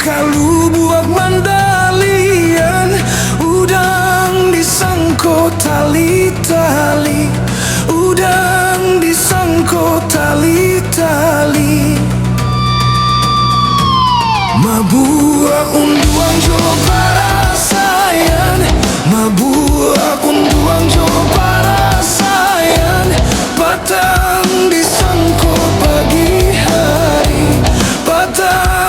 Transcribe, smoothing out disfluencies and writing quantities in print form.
Kalau buat mandalian, udang disangko tali-tali, udang disangko tali-tali. Mabuak unduang jo para sayan, mabuak unduang jo para sayan. Batang disangko pagi hari, batang